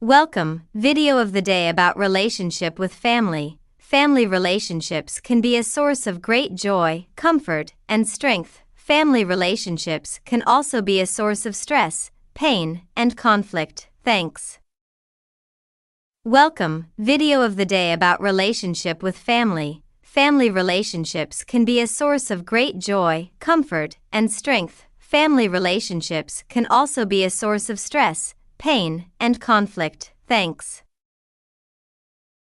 Welcome, video of the day about relationship with family. Family relationships can be a source of great joy, comfort, and strength. Family relationships can also be a source of stress, pain, and conflict. Thanks. Welcome, video of the day about relationship with family. Family relationships can be a source of great joy, comfort, and strength. Family relationships can also be a source of stress, pain, and conflict. Thanks.